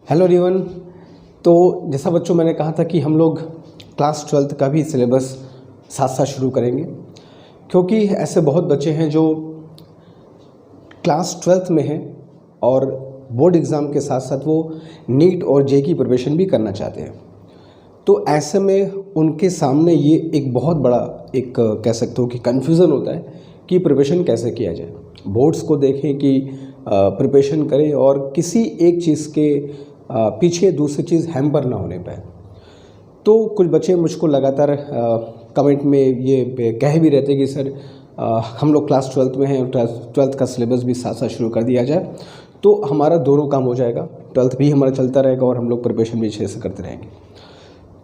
Hello everyone. तो जैसा बच्चों मैंने कहा था कि हम लोग क्लास 12th का भी सिलेबस साथ साथ शुरू करेंगे, क्योंकि ऐसे बहुत बच्चे हैं जो क्लास 12th में हैं और बोर्ड एग्ज़ाम के साथ साथ वो नीट और जे की प्रिपरेशन भी करना चाहते हैं। तो ऐसे में उनके सामने ये एक बहुत बड़ा एक कह सकते हो कि कन्फ्यूज़न होता है कि प्रिपरेशन कैसे किया जाए। बोर्ड्स को देखें कि प्रिपरेशन करें और किसी एक चीज़ के पीछे दूसरी चीज़ हैम्पर ना होने पाए। तो कुछ बच्चे मुझको लगातार कमेंट में ये कह भी रहते कि सर हम लोग क्लास 12th में हैं और 12th का सिलेबस भी साथ साथ शुरू कर दिया जाए, तो हमारा दोनों काम हो जाएगा। 12th भी हमारा चलता रहेगा और हम लोग प्रिपरेशन भी अच्छे से करते रहेंगे।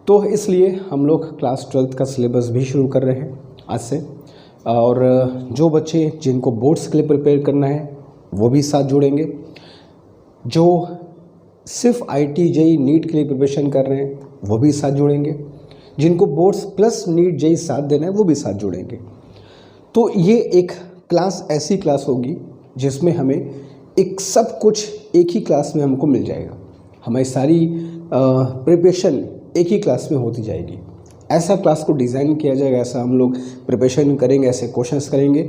तो इसलिए हम लोग क्लास 12th का सिलेबस भी शुरू कर रहे हैं आज से। और जो बच्चे जिनको बोर्ड्स के लिए प्रिपेयर करना है वो भी साथ जुड़ेंगे, जो सिर्फ IIT JEE नीट के लिए प्रिपरेशन कर रहे हैं वो भी साथ जुड़ेंगे, जिनको बोर्ड्स प्लस नीट JEE साथ देना है वो भी साथ जुड़ेंगे। तो ये एक क्लास ऐसी क्लास होगी जिसमें हमें एक सब कुछ एक ही क्लास में हमको मिल जाएगा। हमारी सारी प्रिपरेशन एक ही क्लास में होती जाएगी। ऐसा क्लास को डिज़ाइन किया जाएगा, ऐसा हम लोग प्रिपरेशन करेंगे, ऐसे क्वेश्चंस करेंगे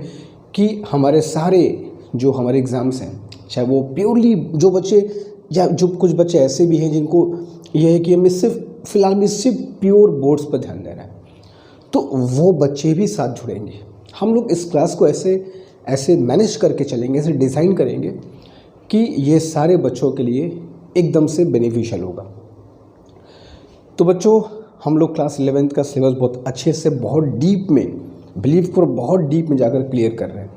कि हमारे सारे जो हमारे एग्ज़ाम्स हैं, चाहे वो प्योरली जो बच्चे या जो कुछ बच्चे ऐसे भी हैं जिनको ये है कि हमें सिर्फ फ़िलहाल में सिर्फ प्योर बोर्ड्स पर ध्यान देना है, तो वो बच्चे भी साथ जुड़ेंगे। हम लोग इस क्लास को ऐसे मैनेज करके चलेंगे, ऐसे डिज़ाइन करेंगे कि ये सारे बच्चों के लिए एकदम से बेनिफिशियल होगा। तो बच्चों, हम लोग क्लास 11th का सिलेबस बहुत अच्छे से बहुत डीप में बिलीव करो बहुत डीप में जाकर क्लियर कर रहे हैं।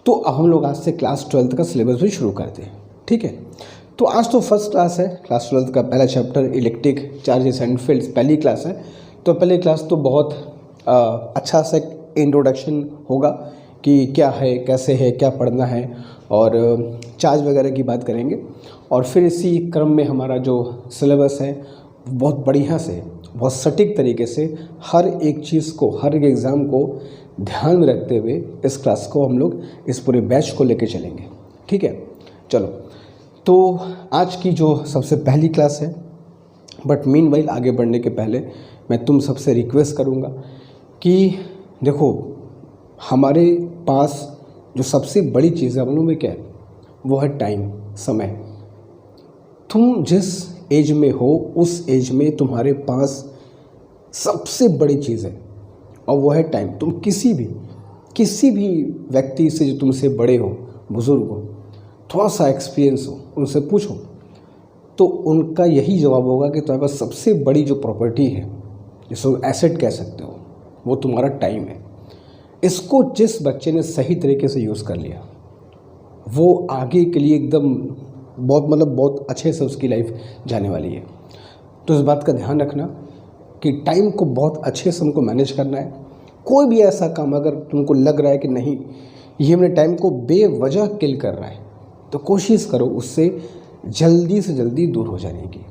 तो अब हम लोग आज से क्लास 12th का सिलेबस भी शुरू करते हैं, ठीक है। तो आज तो फर्स्ट क्लास है, क्लास 12th का पहला chapter electric charges and fields पहली क्लास है। तो पहली क्लास तो बहुत अच्छा सा इंट्रोडक्शन होगा कि क्या है, कैसे है, क्या पढ़ना है और चार्ज वगैरह की बात करेंगे। और फिर इसी क्रम में हमारा जो सिलेबस है बहुत बढ़िया से बहुत सटीक तरीके से हर एक चीज़ को, हर एक एग्ज़ाम को ध्यान में रखते हुए इस क्लास को हम लोग इस पूरे बैच को लेके चलेंगे, ठीक है। चलो, तो आज की जो सबसे पहली क्लास है, बट मीनवाइल आगे बढ़ने के पहले मैं तुम सबसे रिक्वेस्ट करूँगा कि देखो, हमारे पास जो सबसे बड़ी चीज़ है मालूम है क्या है? वो है टाइम, समय। तुम जिस एज में हो उस एज में तुम्हारे पास सबसे बड़ी चीज़ है और वो है टाइम। तुम किसी भी व्यक्ति से जो तुमसे बड़े हो, बुज़ुर्ग हो, थोड़ा सा एक्सपीरियंस हो, उनसे पूछो तो उनका यही जवाब होगा कि तुम्हारे पास सबसे बड़ी जो प्रॉपर्टी है, जिसको एसेट कह सकते हो, वो तुम्हारा टाइम है। इसको जिस बच्चे ने सही तरीके से यूज़ कर लिया वो आगे के लिए एकदम बहुत अच्छे से उसकी लाइफ जाने वाली है। तो इस बात का ध्यान रखना कि टाइम को बहुत अच्छे से हमको मैनेज करना है। कोई भी ऐसा काम अगर तुमको लग रहा है कि नहीं, ये अपने टाइम को बेवजह किल कर रहा है, तो कोशिश करो उससे जल्दी से जल्दी दूर हो जाने की,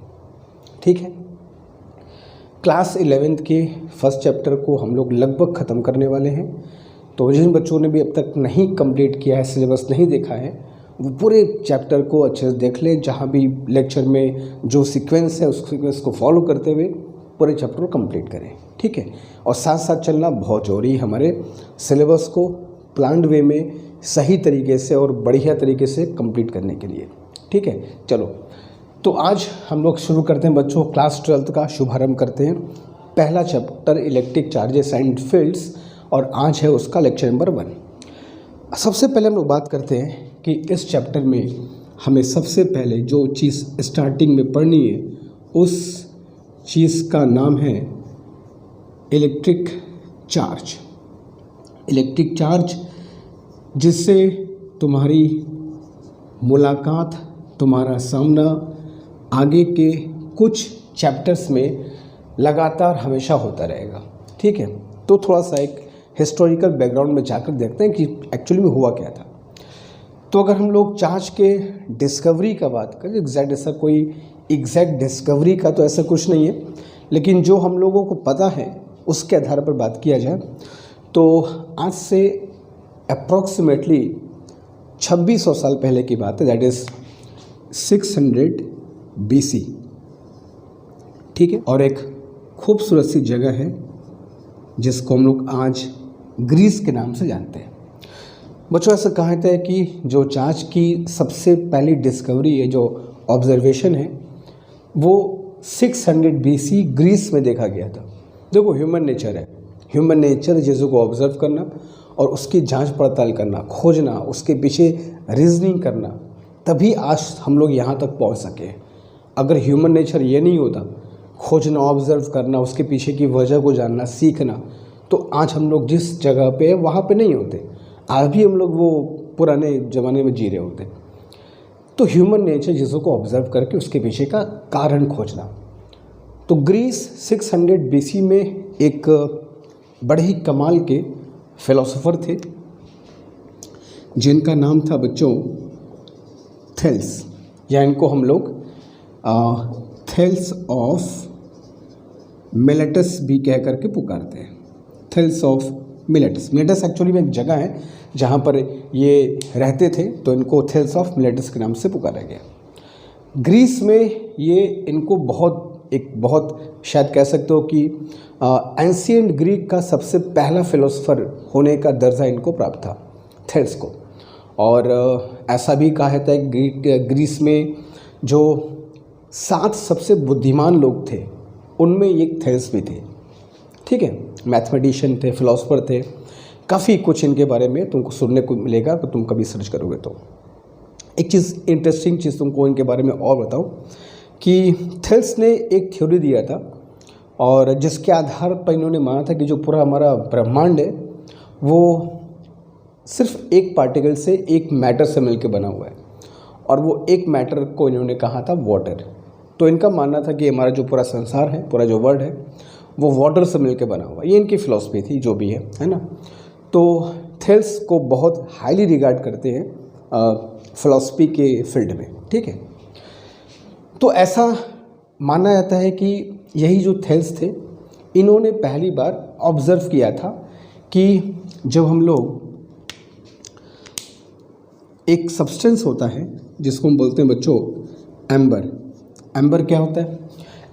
ठीक है। क्लास 11th के फर्स्ट चैप्टर को हम लोग लगभग ख़त्म करने वाले हैं। तो जिन बच्चों ने भी अब तक नहीं कंप्लीट किया है, सिलेबस नहीं देखा है, वो पूरे चैप्टर को अच्छे से देख लें। जहाँ भी लेक्चर में जो सीक्वेंस है उस सीक्वेंस को फॉलो करते हुए पूरे चैप्टर को कंप्लीट करें, ठीक है। और साथ साथ चलना बहुत ज़रूरी है हमारे सिलेबस को प्लान्ड वे में सही तरीके से और बढ़िया तरीके से कंप्लीट करने के लिए, ठीक है। चलो, तो आज हम लोग शुरू करते हैं बच्चों, क्लास 12th का शुभारंभ करते हैं। पहला chapter electric charges and fields और आज है उसका लेक्चर नंबर 1। सबसे पहले हम लोग बात करते हैं कि इस चैप्टर में हमें सबसे पहले जो चीज़ स्टार्टिंग में पढ़नी है उस चीज़ का नाम है इलेक्ट्रिक चार्ज। इलेक्ट्रिक चार्ज जिससे तुम्हारी मुलाकात, तुम्हारा सामना आगे के कुछ चैप्टर्स में लगातार हमेशा होता रहेगा, ठीक है। तो थोड़ा सा एक हिस्टोरिकल बैकग्राउंड में जाकर देखते हैं कि एक्चुअली में हुआ क्या था। तो अगर हम लोग चार्ज के डिस्कवरी का बात करें, एग्जैक्ट डिस्कवरी का तो ऐसा कुछ नहीं है, लेकिन जो हम लोगों को पता है उसके आधार पर बात किया जाए तो आज से अप्रॉक्सीमेटली 2600 साल पहले की बात है, दैट इज़ 600 BC, ठीक है। और एक खूबसूरत सी जगह है जिसको हम लोग आज ग्रीस के नाम से जानते हैं। बच्चों ऐसा कहा जाता है कि जो जांच की सबसे पहली डिस्कवरी है, जो ऑब्जर्वेशन है, वो 600 BC ग्रीस में देखा गया था। देखो ह्यूमन नेचर है, ह्यूमन नेचर चीज़ों को ऑब्जर्व करना और उसकी जांच पड़ताल करना, खोजना, उसके पीछे रीजनिंग करना, तभी आज हम लोग यहाँ तक पहुँच सके। अगर ह्यूमन नेचर ये नहीं होता, खोजना, ऑब्जर्व करना, उसके पीछे की वजह को जानना, सीखना, तो आज हम लोग जिस जगह पे है वहाँ पे नहीं होते। आज भी हम लोग वो पुराने ज़माने में जी रहे होते। तो ह्यूमन नेचर चीज़ों को ऑब्जर्व करके उसके पीछे का कारण खोजना। तो ग्रीस 600 BC में एक बड़े ही कमाल के फिलोसोफर थे जिनका नाम था बच्चों थेल्स, या इनको हम लोग थेल्स ऑफ मिलेटस भी कह करके पुकारते हैं। Thales of Miletus, Miletus actually में एक जगह है जहाँ पर ये रहते थे, तो इनको थेल्स ऑफ मिलेटस के नाम से पुकारा गया। ग्रीस में ये इनको बहुत शायद कह सकते हो कि एंशिएंट ग्रीक का सबसे पहला फिलोसोफर होने का दर्जा इनको प्राप्त था, थेल्स को। और ऐसा भी कहा जाता है ग्रीस में जो 7 सबसे बुद्धिमान लोग थे उनमें एक थेल्स भी थे, ठीक है। मैथमेटिशियन थे, फिलोसोफर थे, काफ़ी कुछ इनके बारे में तुमको सुनने को मिलेगा अगर तुम कभी सर्च करोगे तो। एक चीज़, इंटरेस्टिंग चीज़ तुमको इनके बारे में और बताऊं कि थेल्स ने एक थ्योरी दिया था और जिसके आधार पर इन्होंने माना था कि जो पूरा हमारा ब्रह्मांड है वो सिर्फ एक पार्टिकल से, एक मैटर से मिलकर बना हुआ है, और वो एक मैटर को इन्होंने कहा था वाटर। तो इनका मानना था कि हमारा जो पूरा संसार है, पूरा जो वर्ल्ड है, वो वाटर से मिलकर बना हुआ है। ये इनकी फिलॉसफी थी, जो भी है ना। तो थेल्स को बहुत हाईली रिगार्ड करते हैं फिलॉसफी के फील्ड में, ठीक है। तो ऐसा माना जाता है कि यही जो थेल्स थे, इन्होंने पहली बार ऑब्जर्व किया था कि जब हम लोग एक सब्सटेंस होता है जिसको हम बोलते हैं बच्चों एम्बर। एम्बर क्या होता है?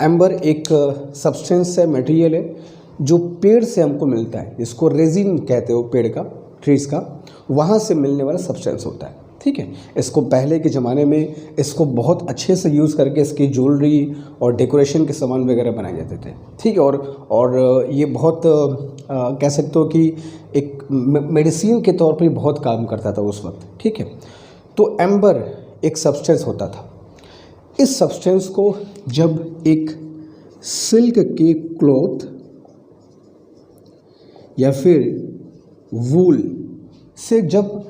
एम्बर एक सब्सटेंस है, मटेरियल है जो पेड़ से हमको मिलता है, जिसको रेजिन कहते हो, पेड़ का, ट्रीज का, वहाँ से मिलने वाला सब्सटेंस होता है, ठीक है। इसको पहले के ज़माने में इसको बहुत अच्छे से यूज़ करके इसकी ज्वेलरी और डेकोरेशन के सामान वगैरह बनाए जाते थे, ठीक है। और ये बहुत कह सकते हो कि एक मेडिसिन के तौर पर बहुत काम करता था उस वक्त, ठीक है। तो एम्बर एक सब्सटेंस होता था। इस सब्सटेंस को जब एक सिल्क के क्लॉथ या फिर वूल से जब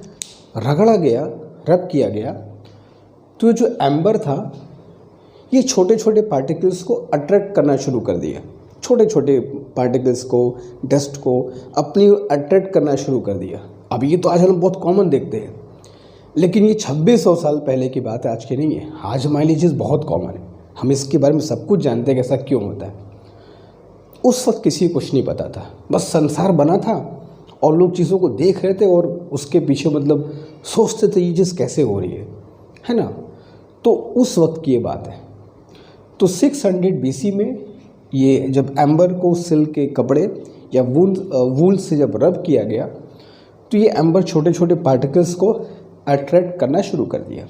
रगड़ा गया, रब किया गया, तो ये जो एम्बर था ये छोटे छोटे पार्टिकल्स को अट्रैक्ट करना शुरू कर दिया। छोटे छोटे पार्टिकल्स को, डस्ट को अपनी ओर अट्रैक्ट करना शुरू कर दिया। अब ये तो आज हम बहुत कॉमन देखते हैं, लेकिन ये 2600 साल पहले की बात है, आज की नहीं है। आज हमारे लिए चीज़ बहुत कॉमन है, हम इसके बारे में सब कुछ जानते हैं कि ऐसा क्यों होता है। उस वक्त किसी को कुछ नहीं पता था, बस संसार बना था और लोग चीज़ों को देख रहे थे और उसके पीछे मतलब सोचते थे ये चीज़ कैसे हो रही है ना। तो उस वक्त की ये बात है। तो 600 BC में ये जब एम्बर को सिल्क के कपड़े या वूल से जब रब किया गया, तो ये एम्बर छोटे छोटे पार्टिकल्स को अट्रैक्ट करना शुरू कर दिया।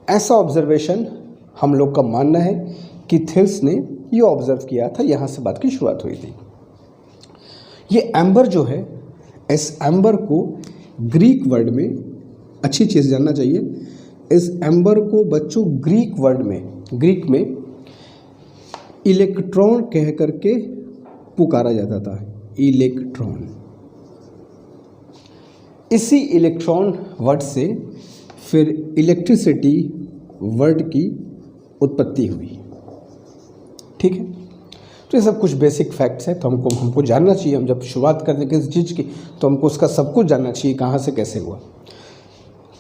ऐसा ऑब्जर्वेशन हम लोग का मानना है कि थेल्स ने ये ऑब्जर्व किया था, यहाँ से बात की शुरुआत हुई थी। ये एम्बर जो है, इस एम्बर को ग्रीक वर्ड में, अच्छी चीज़ जानना चाहिए, इस एम्बर को बच्चों ग्रीक में इलेक्ट्रॉन कह करके पुकारा जाता था, इलेक्ट्रॉन। इसी इलेक्ट्रॉन वर्ड से फिर इलेक्ट्रिसिटी वर्ड की उत्पत्ति हुई, ठीक है। तो ये सब कुछ बेसिक फैक्ट्स हैं, तो हमको जानना चाहिए। हम जब शुरुआत करते हैं किसी चीज़ की तो हमको उसका सब कुछ जानना चाहिए, कहाँ से कैसे हुआ।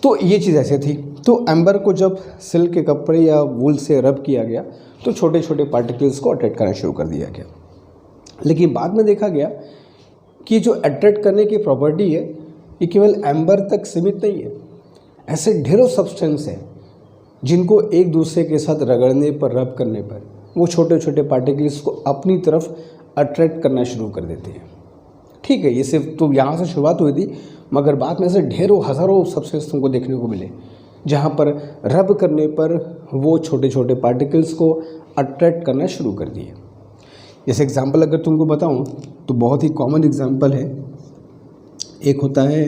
तो ये चीज़ ऐसे थी। तो एम्बर को जब सिल्क के कपड़े या वूल से रब किया गया तो छोटे छोटे पार्टिकल्स को अट्रैक्ट करना शुरू कर दिया गया। लेकिन बाद में देखा गया कि जो अट्रैक्ट करने की प्रॉपर्टी है ये केवल एम्बर तक सीमित नहीं है। ऐसे ढेरों सब्सटेंस है जिनको एक दूसरे के साथ रगड़ने पर, रब करने पर वो छोटे छोटे पार्टिकल्स को अपनी तरफ अट्रैक्ट करना शुरू कर देते हैं। ठीक है, ये सिर्फ तो यहाँ से शुरुआत हुई थी, मगर बाद में से ढेरों हज़ारों सबस्पेंस तुमको देखने को मिले जहाँ पर रब करने पर वो छोटे छोटे पार्टिकल्स को अट्रैक्ट करना शुरू कर दिए। जैसे एग्जांपल अगर तुमको बताऊं तो बहुत ही कॉमन एग्जांपल है, एक होता है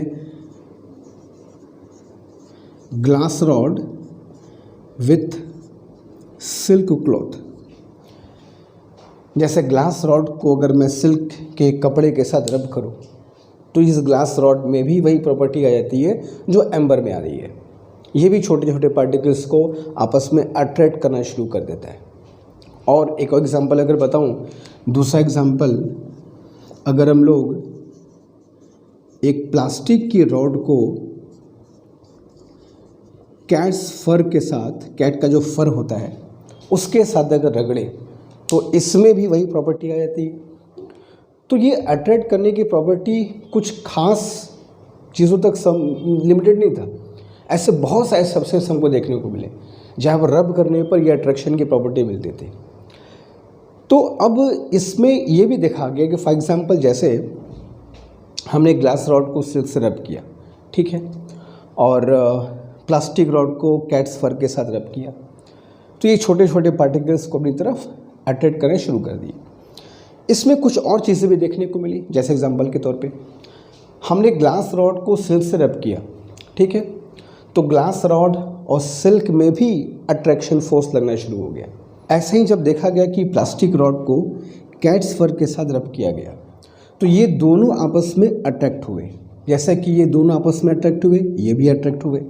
glass rod with silk cloth. जैसे ग्लास रॉड को अगर मैं सिल्क के कपड़े के साथ रब करूं तो इस ग्लास रॉड में भी वही प्रॉपर्टी आ जाती है जो एम्बर में आ रही है। ये भी छोटे छोटे पार्टिकल्स को आपस में अट्रैक्ट करना शुरू कर देता है। और एक और एग्जांपल अगर बताऊं, दूसरा एग्जांपल, अगर हम लोग एक प्लास्टिक की रॉड को कैट्स फर के साथ, कैट का जो फर होता है उसके साथ अगर रगड़े तो इसमें भी वही प्रॉपर्टी आ जाती है। तो ये अट्रैक्ट करने की प्रॉपर्टी कुछ खास चीज़ों तक लिमिटेड नहीं था, ऐसे बहुत सारे सब्सटेंस हमको देखने को मिले जहाँ पर रब करने पर यह अट्रैक्शन की प्रॉपर्टी मिलती थी। तो अब इसमें यह भी देखा गया कि फॉर एग्जांपल जैसे हमने ग्लास रॉड को सिल्क से रब किया, ठीक है, और प्लास्टिक रॉड को कैट्स फर के साथ रब किया, तो ये छोटे छोटे पार्टिकल्स को अपनी तरफ अट्रैक्ट करने शुरू कर दिए। इसमें कुछ और चीज़ें भी देखने को मिली, जैसे एग्जांपल के तौर पे हमने ग्लास रॉड को सिल्क से रब किया, ठीक है, तो ग्लास रॉड और सिल्क में भी अट्रैक्शन फोर्स लगना शुरू हो गया। ऐसे ही जब देखा गया कि प्लास्टिक रॉड को कैट्स फर के साथ रब किया गया तो ये दोनों आपस में अट्रैक्ट हुए। जैसा कि ये दोनों आपस में अट्रैक्ट हुए, ये भी अट्रैक्ट हुए।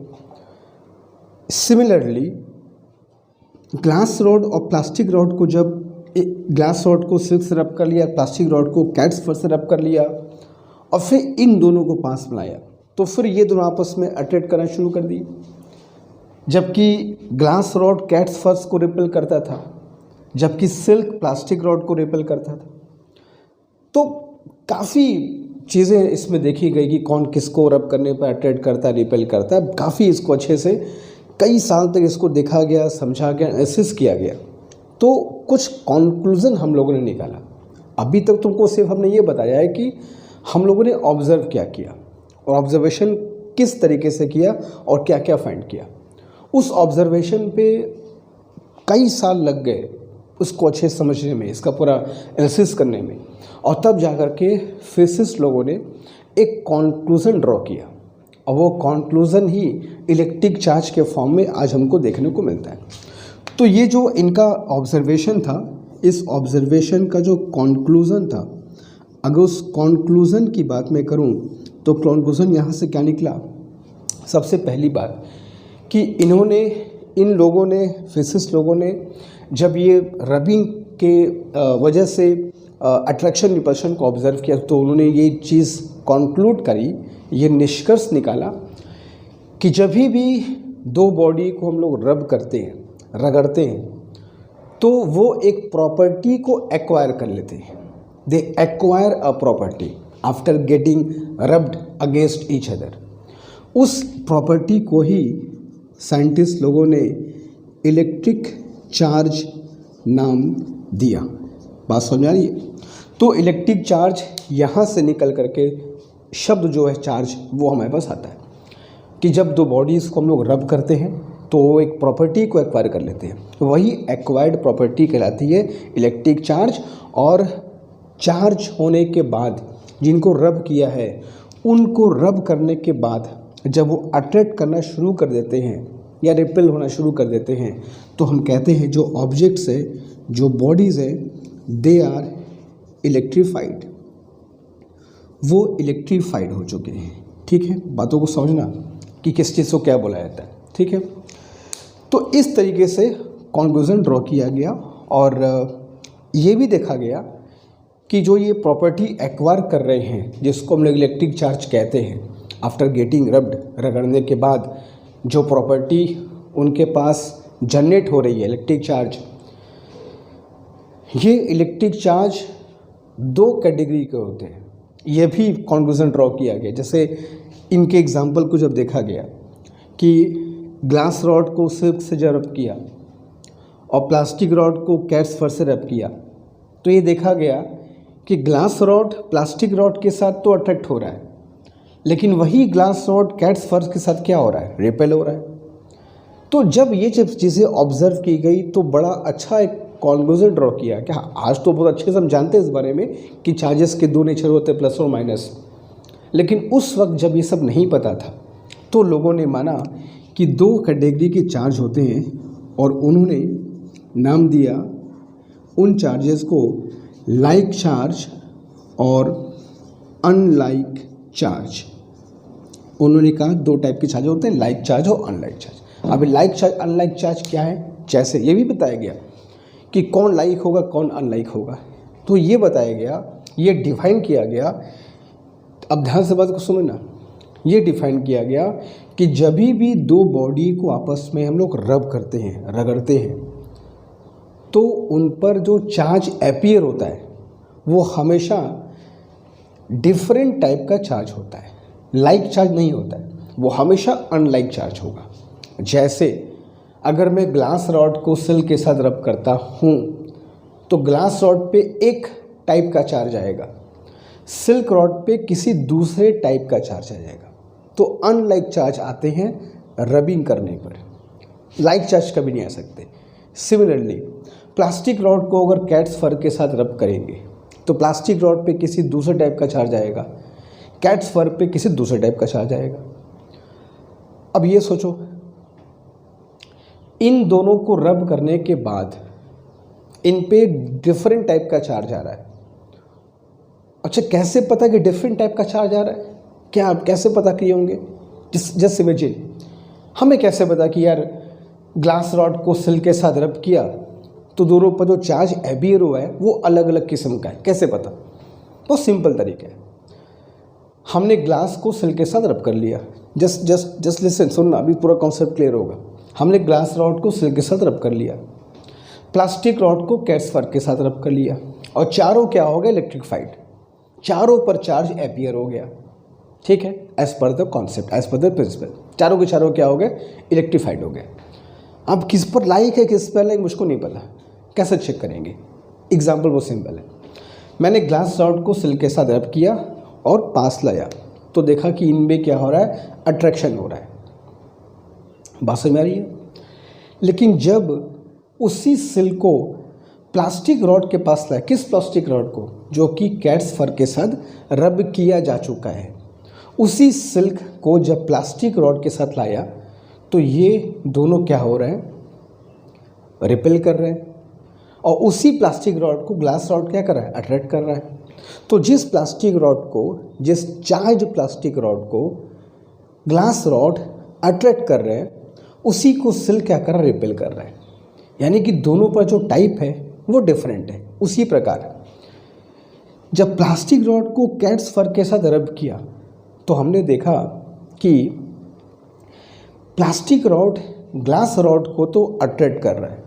सिमिलरली ग्लास रॉड और प्लास्टिक रॉड को जब ग्लास रॉड को सिल्क से रब कर लिया, प्लास्टिक रॉड को कैट्स फर से रब कर लिया और फिर इन दोनों को पास में लाया तो फिर ये दोनों आपस में अट्रैक्ट करना शुरू कर दिए। जबकि ग्लास रॉड कैट्स फर्स को रिपेल करता था, जबकि सिल्क प्लास्टिक रॉड को रिपेल करता था। तो काफ़ी चीज़ें इसमें देखी गई कि कौन किसको रब करने पर अट्रैक्ट करता है, रिपेल करता है। काफ़ी इसको अच्छे से कई साल तक इसको देखा गया, समझा गया, एनालिसिस किया गया। तो कुछ कॉन्क्लूज़न हम लोगों ने निकाला। अभी तक तुमको सिर्फ हमने ये बताया है कि हम लोगों ने ऑब्ज़र्व क्या किया और ऑब्जर्वेशन किस तरीके से किया और क्या क्या फाइंड किया। उस ऑब्जर्वेशन पे कई साल लग गए उसको अच्छे से समझने में, इसका पूरा एनालिसिस करने में, और तब जाकर के फिजिसिस्ट लोगों ने एक कॉन्क्लूज़न ड्रॉ किया और वो कॉन्क्लूज़न ही इलेक्ट्रिक चार्ज के फॉर्म में आज हमको देखने को मिलता है। तो ये जो इनका ऑब्जर्वेशन था, इस ऑब्जर्वेशन का जो कॉन्क्लूज़न था, अगर उस कॉन्क्लूज़न की बात मैं करूं तो कॉन्क्लूज़न यहाँ से क्या निकला। सबसे पहली बात कि इन लोगों ने, फिजिसिस्ट लोगों ने, जब ये रबिंग के वजह से अट्रैक्शन रिपल्शन को ऑब्जर्व किया तो उन्होंने ये चीज़ कॉन्क्लूड करी, ये निष्कर्ष निकाला कि जब भी दो बॉडी को हम लोग रब करते हैं, रगड़ते हैं, तो वो एक प्रॉपर्टी को एक्वायर कर लेते हैं। They acquire a property after getting rubbed against each other. उस प्रॉपर्टी को ही साइंटिस्ट लोगों ने इलेक्ट्रिक चार्ज नाम दिया। बात समझ में आ रही है? तो इलेक्ट्रिक चार्ज यहाँ से निकल करके शब्द जो है चार्ज वो हमारे पास आता है कि जब दो बॉडीज़ को हम लोग रब करते हैं तो वो एक प्रॉपर्टी को एक्वायर कर लेते हैं, वही एक्वायर्ड प्रॉपर्टी कहलाती है इलेक्ट्रिक चार्ज। और चार्ज होने के बाद जिनको रब किया है, उनको रब करने के बाद जब वो अट्रैक्ट करना शुरू कर देते हैं या रिपेल होना शुरू कर देते हैं तो हम कहते हैं जो ऑब्जेक्ट्स है, जो बॉडीज़ है, दे आर इलेक्ट्रीफाइड, वो इलेक्ट्रीफाइड हो चुके हैं। ठीक है, बातों को समझना कि किस चीज़ को क्या बोला जाता है। ठीक है, तो इस तरीके से कॉन्क्लूज़न ड्रॉ किया गया और ये भी देखा गया कि जो ये प्रॉपर्टी एक्वायर कर रहे हैं, जिसको हम लोग इलेक्ट्रिक चार्ज कहते हैं, आफ्टर गेटिंग रब्ड, रगड़ने के बाद जो प्रॉपर्टी उनके पास जनरेट हो रही है इलेक्ट्रिक चार्ज, ये इलेक्ट्रिक चार्ज दो कैटेगरी के होते हैं। ये भी कॉन्क्लूज़न ड्रॉ किया गया। जैसे इनके एग्जाम्पल को जब देखा गया कि ग्लास रॉड को सिल्क से जब रब किया और प्लास्टिक रॉड को कैट्स फर से रब किया, तो ये देखा गया कि ग्लास रॉड प्लास्टिक रॉड के साथ तो अट्रैक्ट हो रहा है, लेकिन वही ग्लास रॉड कैट्स फर के साथ क्या हो रहा है, रिपेल हो रहा है। तो जब ये चीज़ें ऑब्जर्व की गई तो बड़ा अच्छा एक कॉन्क्लूजन ड्रॉ किया कि हाँ, आज तो बहुत अच्छे से हम जानते हैं इस बारे में कि चार्जेस के दो नेचर होते हैं, प्लस और माइनस। लेकिन उस वक्त जब ये सब नहीं पता था तो लोगों ने माना कि दो कैटेगरी के चार्ज होते हैं और उन्होंने नाम दिया उन चार्जेस को लाइक चार्ज और अनलाइक चार्ज। उन्होंने कहा दो टाइप के चार्ज होते हैं, लाइक चार्ज और अनलाइक चार्ज। अभी लाइक चार्ज अनलाइक चार्ज क्या है, जैसे ये भी बताया गया कि कौन लाइक होगा कौन अनलाइक होगा, तो ये बताया गया, ये डिफाइन किया गया। अब ध्यान से बात को सुनना, ये डिफाइन किया गया कि जब भी दो बॉडी को आपस में हम लोग रब करते हैं, रगड़ते हैं, तो उन पर जो चार्ज अपीयर होता है वो हमेशा डिफरेंट टाइप का चार्ज होता है, लाइक चार्ज नहीं होता है, वो हमेशा अनलाइक चार्ज होगा। जैसे अगर मैं ग्लास रॉड को सिल्क के साथ रब करता हूँ तो ग्लास रॉड पे एक टाइप का चार्ज आएगा, सिल्क रॉड पे किसी दूसरे टाइप का चार्ज आ जाएगा। तो अनलाइक चार्ज आते हैं रबिंग करने पर, लाइक चार्ज कभी नहीं आ सकते। सिमिलरली प्लास्टिक रॉड को अगर कैट्स फर के साथ रब करेंगे तो प्लास्टिक रॉड पे किसी दूसरे टाइप का चार्ज आएगा, कैट्स फर पे किसी दूसरे टाइप का चार्ज आएगा। अब ये सोचो, इन दोनों को रब करने के बाद इन पे डिफरेंट टाइप का चार्ज आ रहा है। अच्छा, कैसे पता कि डिफरेंट टाइप का चार्ज आ रहा है? क्या आप कैसे पता किए होंगे? जस्ट इमेजिन, हमें कैसे पता कि यार ग्लास रॉड को सिल्क के साथ रब किया तो दोनों पर जो चार्ज एबियर हुआ है वो अलग अलग किस्म का है? कैसे पता? बहुत सिंपल तरीका है। हमने ग्लास को सिल्क के साथ रब कर लिया, जस्ट लिसन, सुनना, अभी पूरा कॉन्सेप्ट क्लियर होगा। हमने ग्लास रॉड को सिल्क के साथ रब कर लिया, प्लास्टिक रॉड को कैट्स फर के साथ रब कर लिया, और चारों क्या हो गए, इलेक्ट्रिफाइड। चारों पर चार्ज अपीयर हो गया, ठीक है, as per the concept, as per the principle. चारों के चारों क्या हो गए, इलेक्ट्रिफाइड हो गए। अब किस पर लाइक है किस पर लाइक मुझको नहीं पता, कैसे चेक करेंगे? एग्जाम्पल बहुत सिंपल है, मैंने ग्लास रॉड को सिल्क के साथ रब किया और पास लाया तो देखा कि इनमें क्या हो रहा है, अट्रैक्शन हो रहा है। बात समझ में आ रही है? लेकिन जब उसी सिल्क को प्लास्टिक रॉड के पास लाया, किस प्लास्टिक रॉड को, जो कि कैट्स फर के साथ रब किया जा चुका है, उसी सिल्क को जब प्लास्टिक रॉड के साथ लाया तो ये दोनों क्या हो रहे हैं, रिपेल कर रहे हैं। और उसी प्लास्टिक रॉड को ग्लास रॉड क्या कर रहा है, अट्रैक्ट कर रहा है। तो जिस प्लास्टिक रॉड को, जिस चार्ज प्लास्टिक रॉड को ग्लास रॉड अट्रैक्ट कर रहे हैं, उसी को सिल्क क्या कर रहा है, रिपेल कर रहा है। यानी कि दोनों पर जो टाइप है वो डिफरेंट है। उसी प्रकार जब प्लास्टिक रॉड को कैट्स फर के साथ रब किया तो हमने देखा कि प्लास्टिक रॉड ग्लास रॉड को तो अट्रैक्ट कर रहा है,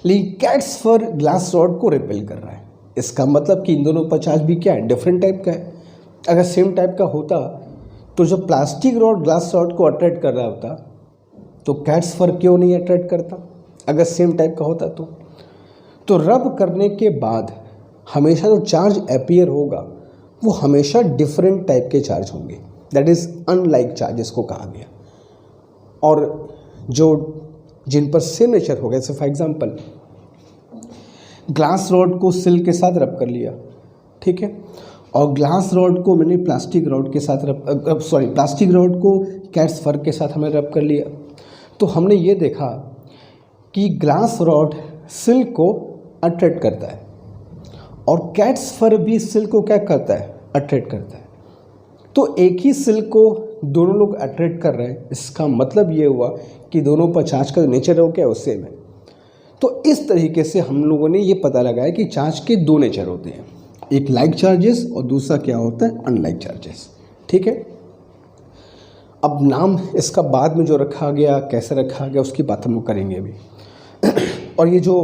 लेकिन कैट्स फर ग्लास रॉड को रिपेल कर रहा है। इसका मतलब कि इन दोनों पर चार्ज भी क्या है, डिफरेंट टाइप का है। अगर सेम टाइप का होता तो जब प्लास्टिक रॉड ग्लास रॉड को अट्रैक्ट कर रहा होता तो कैट्स फर क्यों नहीं अट्रैक्ट करता, अगर सेम टाइप का होता तो रब करने के बाद हमेशा जो चार्ज अपीयर होगा वो हमेशा डिफरेंट टाइप के चार्ज होंगे, दैट इज़ अनलाइक चार्ज इसको कहा गया। और जो जिन पर सेम नेचर हो गया, जैसे फॉर एग्जांपल ग्लास रॉड को सिल्क के साथ रब कर लिया, ठीक है, और ग्लास रॉड को मैंने प्लास्टिक रॉड के साथ प्लास्टिक रॉड को कैट्स फर के साथ हमें रब कर लिया, तो हमने ये देखा कि ग्लास रॉड सिल्क को अट्रैक्ट करता है और कैट्स फर भी सिल्क को क्या करता है, अट्रैक्ट करता है। तो एक ही सिल्क को दोनों लोग अट्रैक्ट कर रहे हैं, इसका मतलब ये हुआ कि दोनों पर चार्ज का नेचर हो क्या, उससे में। तो इस तरीके से हम लोगों ने ये पता लगाया कि चार्ज के दो नेचर होते हैं, एक लाइक चार्जेस और दूसरा क्या होता है, अनलाइक चार्जेस, ठीक है। अब नाम इसका बाद में जो रखा गया, कैसे रखा गया, उसकी बात हम लोग करेंगे अभी। और ये जो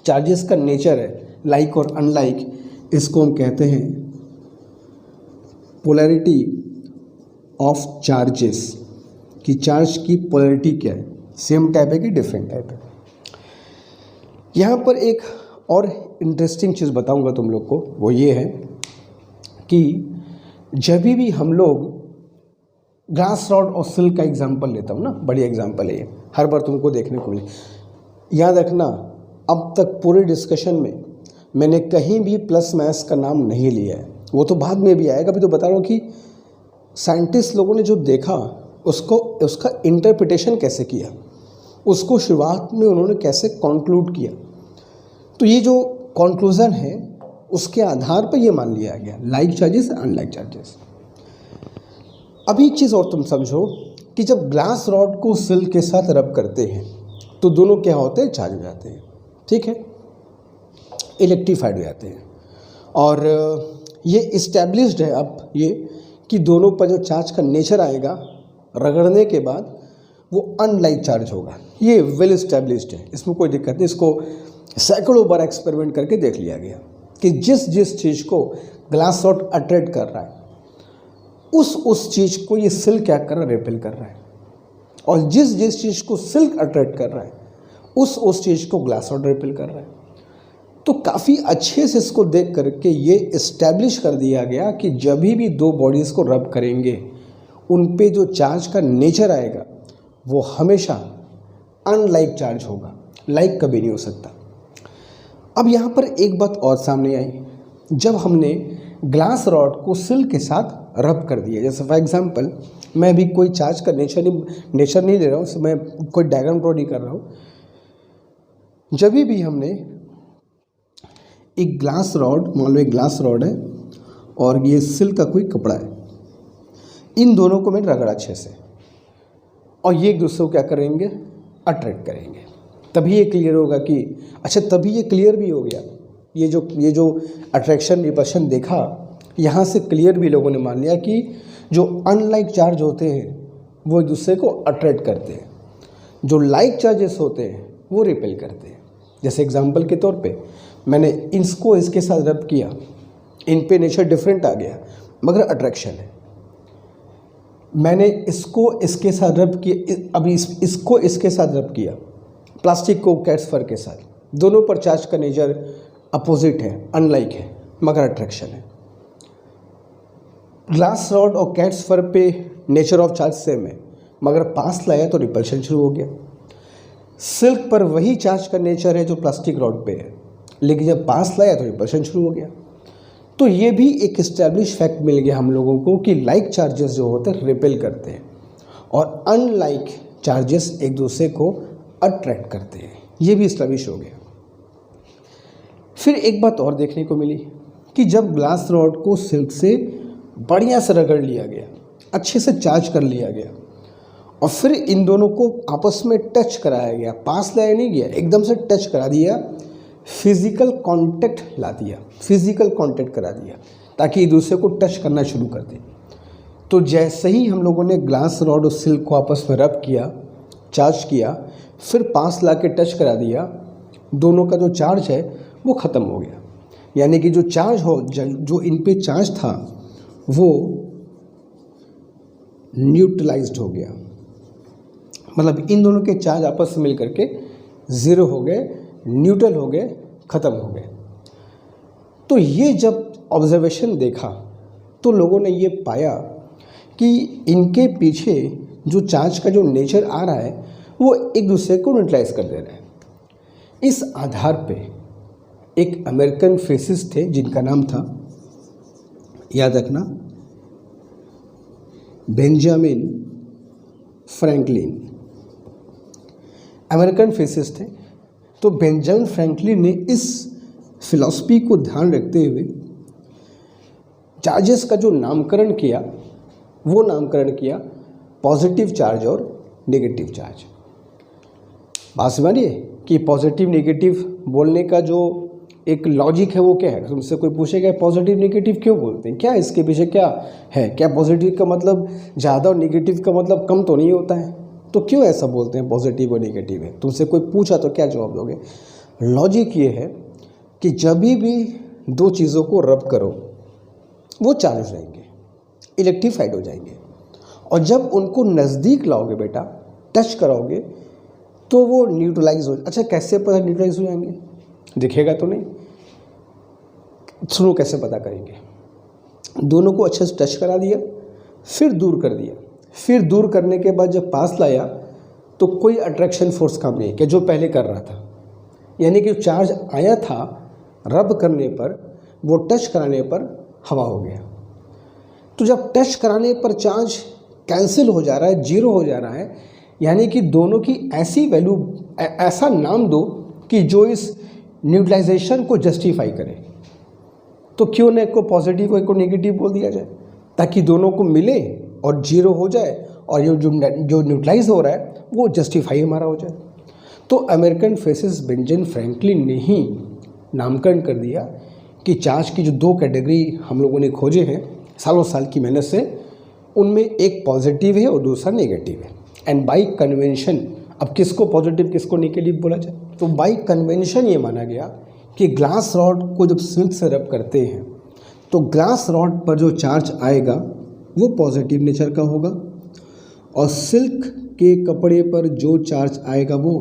चार्जेस का नेचर है, लाइक और अनलाइक, इसको हम कहते हैं पोलैरिटी ऑफ चार्जेस। कि चार्ज की पोलैरिटी क्या है, सेम टाइप है कि डिफरेंट टाइप है। यहाँ पर एक और इंटरेस्टिंग चीज़ बताऊंगा तुम लोग को, वो ये है कि जब भी हम लोग ग्लास रॉड और सिल्क का एग्जांपल लेता हूँ ना, बड़ी एग्जांपल है ये, हर बार तुमको देखने को मिले। याद रखना, अब तक पूरे डिस्कशन में मैंने कहीं भी प्लस माइनस का नाम नहीं लिया है, वो तो बाद में भी आएगा। अभी तो बता रहा हूँ कि साइंटिस्ट लोगों ने जो देखा उसका इंटरप्रिटेशन कैसे किया, उसको शुरुआत में उन्होंने कैसे कंक्लूड किया। तो ये जो कंक्लूज़न है उसके आधार पर ये मान लिया गया लाइक चार्जेस अनलाइक चार्जेस। अभी एक चीज़ और तुम समझो कि जब ग्लास रॉड को सिल्क के साथ रब करते हैं तो दोनों क्या होते हैं, चार्ज हो जाते हैं, ठीक है, इलेक्ट्रीफाइड हो जाते हैं। और ये इस्टेब्लिश्ड है अब ये कि दोनों पर जो चार्ज का नेचर आएगा रगड़ने के बाद वो अनलाइक चार्ज होगा। ये वेल इस्टेब्लिश्ड है, इसमें कोई दिक्कत नहीं। इसको सैकड़ों बार एक्सपेरिमेंट करके देख लिया गया कि जिस चीज़ को ग्लास रॉड अट्रैक्ट कर रहा है उस चीज़ को ये सिल्क क्या कर रहा है, रिपेल कर रहा है। और जिस चीज़ को सिल्क अट्रैक्ट कर रहा है उस चीज़ को ग्लास रॉड रिपेल कर रहा है। तो काफ़ी अच्छे से इसको देख करके ये इस्टेब्लिश कर दिया गया कि जब भी दो बॉडीज़ को रब करेंगे उन पे जो चार्ज का नेचर आएगा वो हमेशा अनलाइक चार्ज होगा, लाइक कभी नहीं हो सकता। अब यहाँ पर एक बात और सामने आई, जब हमने ग्लास रॉड को सिल्क के साथ रब कर दिया, जैसे फॉर एग्जांपल मैं भी कोई चार्ज का नेचर नहीं ले रहा हूँ, मैं कोई डायग्राम ड्रॉ नहीं कर रहा हूँ। जब भी हमने एक ग्लास रॉड, मान लो एक ग्लास रॉड है और ये सिल्क का कोई कपड़ा है, इन दोनों को मैंने रगड़ा अच्छे से और ये एक दूसरे को क्या करेंगे, अट्रैक्ट करेंगे, तभी ये क्लियर होगा कि अच्छा, तभी ये क्लियर भी हो गया। ये जो अट्रैक्शन रिपल्शन देखा, यहाँ से क्लियर भी लोगों ने मान लिया कि जो अनलाइक चार्ज होते हैं वो एक दूसरे को अट्रैक्ट करते हैं, जो लाइक चार्जेस होते हैं वो रिपेल करते हैं। जैसे एग्जांपल के तौर पे मैंने इसको इसके साथ रब किया, इन पे नेचर डिफरेंट आ गया मगर अट्रैक्शन है। मैंने इसको इसके साथ रब किया, अभी इसको इसके साथ रब किया, प्लास्टिक को कैट्स फर के साथ, दोनों पर चार्ज का नेचर अपोजिट है, अनलाइक है मगर अट्रैक्शन है। ग्लास रॉड और कैट्स फर पे नेचर ऑफ चार्ज सेम है मगर पास लाया तो रिपल्शन शुरू हो गया। सिल्क पर वही चार्ज का नेचर है जो प्लास्टिक रॉड पे है, लेकिन जब पास लाया तो रिपल्शन शुरू हो गया। तो ये भी एक इस्टेब्लिश फैक्ट मिल गया हम लोगों को कि लाइक चार्जेस जो होते हैं रिपेल करते हैं और अनलाइक चार्जेस एक दूसरे को अट्रैक्ट करते हैं, ये भी इस्टेब्लिश हो गया। फिर एक बात और देखने को मिली कि जब ग्लास रॉड को सिल्क से बढ़िया से रगड़ लिया गया, अच्छे से चार्ज कर लिया गया और फिर इन दोनों को आपस में टच कराया गया, पास लाया नहीं गया, एकदम से टच करा दिया, फिजिकल कांटेक्ट ला दिया, फिजिकल कांटेक्ट करा दिया ताकि एक दूसरे को टच करना शुरू कर दे। तो जैसे ही हम लोगों ने ग्लास रॉड और सिल्क को आपस में रब किया, चार्ज किया, फिर पास ला के टच करा दिया, दोनों का जो चार्ज है वो ख़त्म हो गया। यानी कि जो चार्ज जो इन पे चार्ज था वो न्यूट्रलाइज्ड हो गया, मतलब इन दोनों के चार्ज आपस में मिल करके ज़ीरो हो गए, न्यूट्रल हो गए, ख़त्म हो गए। तो ये जब ऑब्जर्वेशन देखा तो लोगों ने ये पाया कि इनके पीछे जो चार्ज का जो नेचर आ रहा है वो एक दूसरे को न्यूट्रलाइज कर दे रहा है। इस आधार पे एक अमेरिकन फिजिसिस्ट थे जिनका नाम था, याद रखना, बेंजामिन फ्रैंकलिन, अमेरिकन फिजिसिस्ट थे। तो बेंजामिन फ्रैंकलिन ने इस फिलॉसफी को ध्यान रखते हुए चार्जेस का जो नामकरण किया वो नामकरण किया पॉजिटिव चार्ज और नेगेटिव चार्ज। बात समझिए कि पॉजिटिव नेगेटिव बोलने का जो एक लॉजिक है वो क्या है। तुमसे कोई पूछेगा पॉजिटिव नेगेटिव क्यों बोलते हैं, क्या इसके पीछे क्या है, क्या पॉजिटिव का मतलब ज़्यादा और नेगेटिव का मतलब कम तो नहीं होता है, तो क्यों ऐसा बोलते हैं पॉजिटिव और नेगेटिव है। तुमसे कोई पूछा तो क्या जवाब दोगे। लॉजिक ये है कि जब भी दो चीज़ों को रब करो वो चार्ज हो जाएंगे, इलेक्ट्रीफाइड हो जाएंगे, और जब उनको नज़दीक लाओगे बेटा, टच कराओगे, तो वो न्यूट्रलाइज हो। अच्छा, कैसे पता न्यूट्रलाइज हो जाएंगे? दिखेगा तो नहीं, सुनो कैसे पता करेंगे। दोनों को अच्छे से टच करा दिया, फिर दूर कर दिया, फिर दूर करने के बाद जब पास लाया तो कोई अट्रैक्शन फोर्स काम नहीं किया जो पहले कर रहा था, यानी कि चार्ज आया था, रब करने पर, वो टच कराने पर हवा हो गया। तो जब टच कराने पर चार्ज कैंसिल हो जा रहा है, जीरो हो जा रहा है, यानी कि दोनों की ऐसी वैल्यू, ऐसा नाम दो कि जो इस न्यूट्रलाइजेशन को जस्टिफाई करे। तो क्यों ना एक को पॉजिटिव एक को नेगेटिव बोल दिया जाए, ताकि दोनों को मिले और जीरो हो जाए, और ये जो न्यूट्रलाइज हो रहा है वो जस्टिफाई हमारा हो जाए। तो अमेरिकन फिजिसिस्ट बेंजामिन फ्रैंकलिन ने ही नामकरण कर दिया कि चार्ज की जो दो कैटेगरी हम लोगों ने खोजे हैं सालों साल की मेहनत से, उनमें एक पॉजिटिव है और दूसरा नेगेटिव है। एंड बाई कन्वेंशन, अब किसको पॉजिटिव किसको नेगेटिव बोला जाए, तो बाई कन्वेंशन ये माना गया कि ग्लास रॉड को जब सिल्क से रब करते हैं तो ग्लास रॉड पर जो चार्ज आएगा वो पॉजिटिव नेचर का होगा, और सिल्क के कपड़े पर जो चार्ज आएगा वो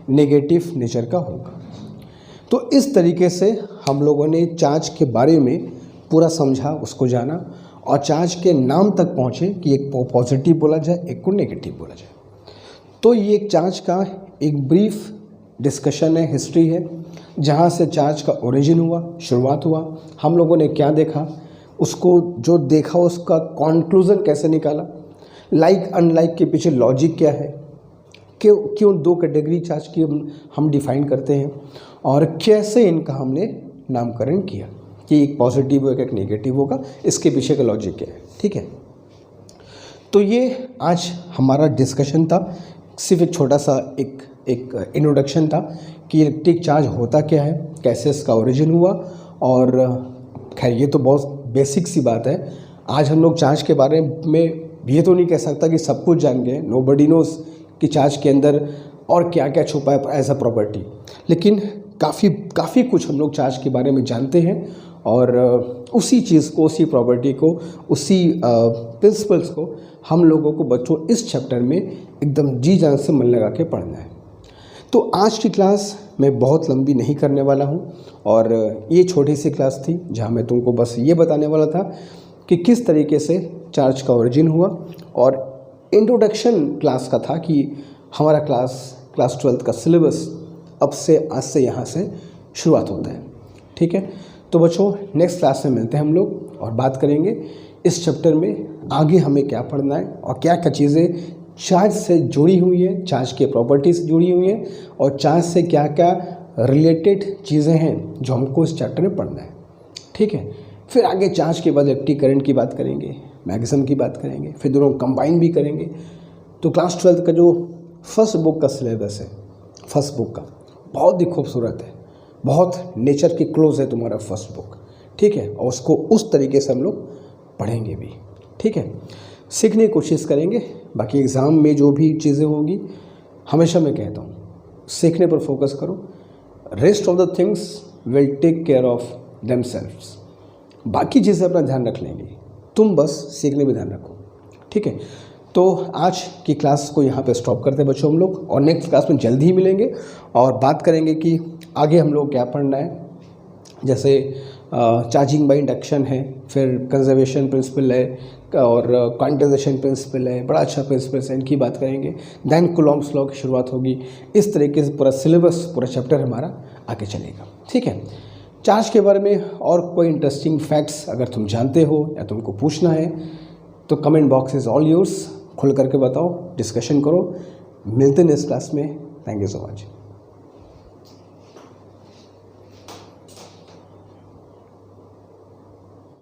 नेगेटिव नेचर का होगा। तो इस तरीके से हम लोगों ने चार्ज के बारे में पूरा समझा, उसको जाना, और चार्ज के नाम तक पहुँचे कि एक को पॉजिटिव बोला जाए, एक को नेगेटिव बोला जाए। तो ये एक चार्ज का एक ब्रीफ डिस्कशन है, हिस्ट्री है, जहाँ से चार्ज का ओरिजिन हुआ, शुरुआत हुआ, हम लोगों ने क्या देखा, उसको जो देखा उसका कॉन्क्लूज़न कैसे निकाला, लाइक अनलाइक के पीछे लॉजिक क्या है, क्यों दो कैटेगरी चार्ज की हम डिफाइन करते हैं, और कैसे इनका हमने नामकरण किया कि एक पॉजिटिव होगा एक नेगेटिव होगा, इसके पीछे का लॉजिक क्या है। ठीक है, तो ये आज हमारा डिस्कशन था, सिर्फ एक छोटा सा एक इंट्रोडक्शन था कि इलेक्ट्रिक चार्ज होता क्या है, कैसे इसका ओरिजिन हुआ, और खैर ये तो बहुत बेसिक सी बात है। आज हम लोग चार्ज के बारे में ये तो नहीं कह सकता कि सब कुछ जान गए, नोबडी नोज़ कि चार्ज के अंदर और क्या क्या छुपा है एज अ प्रॉपर्टी, लेकिन काफ़ी कुछ हम लोग चार्ज के बारे में जानते हैं, और उसी चीज़ को, उसी प्रॉपर्टी को, उसी प्रिंसिपल्स को हम लोगों को बच्चों इस चैप्टर में एकदम जी जान से मन लगा के पढ़ना है। तो आज की क्लास मैं बहुत लंबी नहीं करने वाला हूँ, और ये छोटी सी क्लास थी जहाँ मैं तुमको बस ये बताने वाला था कि किस तरीके से चार्ज का ओरिजिन हुआ, और इंट्रोडक्शन क्लास का था कि हमारा क्लास 12th का सिलेबस अब से आज से यहाँ से शुरुआत होता है। ठीक है, तो बच्चों नेक्स्ट क्लास में मिलते हैं हम लोग, और बात करेंगे इस चैप्टर में आगे हमें क्या पढ़ना है, और क्या क्या चीज़ें चार्ज से जुड़ी हुई है, चार्ज के प्रॉपर्टी से जुड़ी हुई हैं, और चार्ज से क्या क्या रिलेटेड चीज़ें हैं जो हमको इस चैप्टर में पढ़ना है। ठीक है, फिर आगे चार्ज के बाद इलेक्ट्रिक करंट की बात करेंगे, मैग्नेटिज्म की बात करेंगे, फिर दोनों कंबाइन भी करेंगे। तो क्लास 12th का जो फर्स्ट बुक का सिलेबस है, फर्स्ट बुक का बहुत ही खूबसूरत है, बहुत नेचर के क्लोज है तुम्हारा फर्स्ट बुक। ठीक है, और उसको उस तरीके से हम लोग पढ़ेंगे भी। ठीक है, सीखने की कोशिश करेंगे। बाकी एग्ज़ाम में जो भी चीज़ें होंगी, हमेशा मैं कहता हूँ सीखने पर फोकस करो, rest of the things will take care of themselves. बाकी चीज़ें अपना ध्यान रख लेंगे, तुम बस सीखने में ध्यान रखो। ठीक है, तो आज की क्लास को यहाँ पे स्टॉप करते हैं बच्चों हम लोग, और नेक्स्ट क्लास में जल्दी ही मिलेंगे और बात करेंगे कि आगे हम लोग क्या पढ़ना है। जैसे चार्जिंग बाय इंडक्शन है, फिर कंजर्वेशन प्रिंसिपल है, और क्वांटाइजेशन प्रिंसिपल है, बड़ा अच्छा प्रिंसिपल है, इनकी बात करेंगे। देन कूलॉम्स लॉ की शुरुआत होगी। इस तरीके से पूरा सिलेबस, पूरा चैप्टर हमारा आगे चलेगा। ठीक है, चार्ज के बारे में और कोई इंटरेस्टिंग फैक्ट्स अगर तुम जानते हो या तुमको पूछना है तो comment box is all yours, खुल करके बताओ, डिस्कशन करो। मिलते हैं इस क्लास में। Thank you so much.